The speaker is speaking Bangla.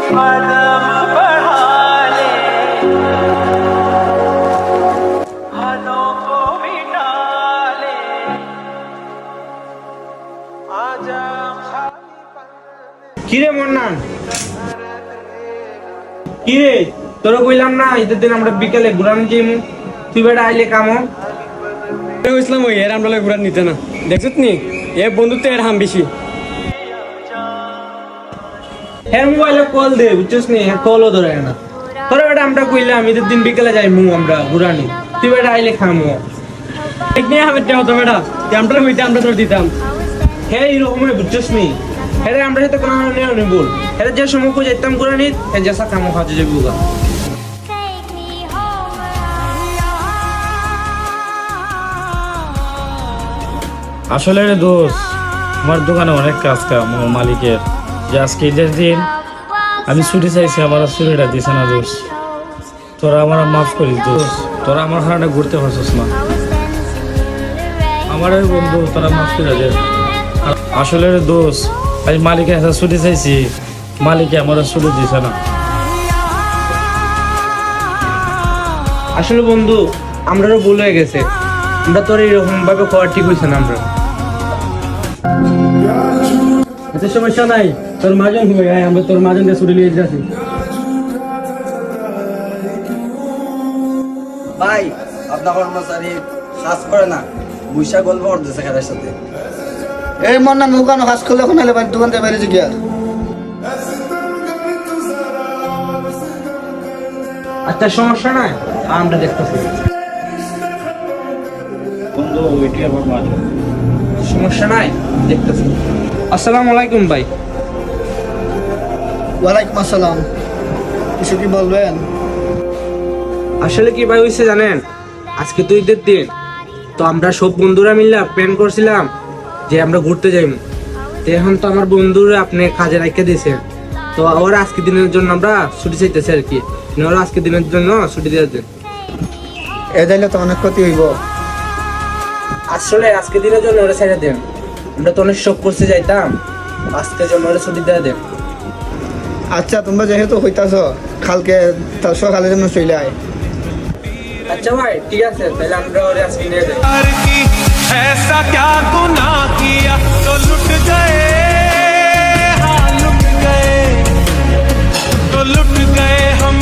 কিরে মন্নান, কিরে তোরা কইলাম না ঈদের দিন আমরা বিকেলে ঘুরান যাইমু, তুই বেটা আইলে কামো ইসলাম ওই এর আমরা ঘুরান নিতে না দেখছত নি এ বন্ধুত্ব এর হাম বেশি। হ্যাঁ মোবাইলে কল দে বুঝছিস নি, হ্যাঁ কলও ধরে না। তোরা বেটা আমরা কইলাম ঈদের দিন বিকেলে যাইমু আমরা ঘুরানি, তুই বেটা আইলে খামো ঠিক নিয়ে হবে হতো বেটা আমরা হইতে আমরা তোর দিতাম। হ্যাঁ এরকমই বুঝছিস নি, হ্যাঁ আমরা সাথে কোনো নেও নি বল, হ্যাঁ যে সময় কই যাইতাম ঘুরানি হ্যাঁ যেসা কামো খাওয়া যাবো গা। আসলে রে দোস্ত, আমার দোকানে অনেক কাজ কাম আমার মালিকের, যে আজকে ঈদের দিন আমি ছুটি চাইছি, আমার ছুটিটা দিছে না দোস্ত। তোরা আমার মাফ করিস দোস্ত, তোরা আমার হারাটা ঘুরতে পারছিস না, আমার বন্ধু তোরা মাফ করে দে। আসলে রে দোস্ত, আমি মালিকের কাছে ছুটি চাইছি, মালিকে আমার ছুটি দিছে না। আসলে বন্ধু আমরাও ভুল হয়ে গেছে, আমরা তোর এরকম ভাবে খাওয়া ঠিক হয়েছে না। আমরা এত সমস্যা নাই, তোর মাজন হয়ে আমরা তোর মাজন দিয়ে ছুটি নিয়ে যাচ্ছি। ভাই আপনার কর্মচারী কাজ করে না, বৈশাখ গল্প করতেছে খেলার সাথে। এই মন না দোকান কাজ করলে এখন এলে দোকান থেকে বেরিয়েছে গিয়া। আচ্ছা সমস্যা নাই, আমরা দেখতেছি। বন্ধু ওইটি আমার মালিক। সমস্যা নাই, দেখতেছি। আসসালামু আলাইকুম ভাই। ওয়ালাইকুম আসসালাম, কিছু কি বলবেন? আসলে কি ভাই হয়েছে জানেন, আজকে তো ঈদের দিন, তো আমরা সব বন্ধুরা মিলে প্ল্যান করছিলাম যে আমরা ঘুরতে যাইমু। তো এখন তো আমার বন্ধুরা আপনি কাজে রাখতে দিয়েছেন, তো ওরা আজকে দিনের জন্য আমরা ছুটি চাইতেছে আর কি, ওরা আজকে দিনের জন্য ছুটি দিয়ে দেন। এ যাইলে তো অনেক ক্ষতি হইব। আসলে আজকে দিনের জন্য ওরা ছেড়ে দেন, আমরা তো অনেক শখ করতে যাইতাম, আজকের জন্য ওরা ছুটি দিয়ে দেন। আচ্ছা তোমরা যেহেতু হইতাছ কালকে তার সকালের জন্য চলে আয়। আচ্ছা ভাই ঠিক আছে, তাহলে আমরা ওরা আজকে নিয়ে যাই। ऐसा क्या गुनाह किया तो लुट गए, हाँ लुट गए, तो लुट गए हम।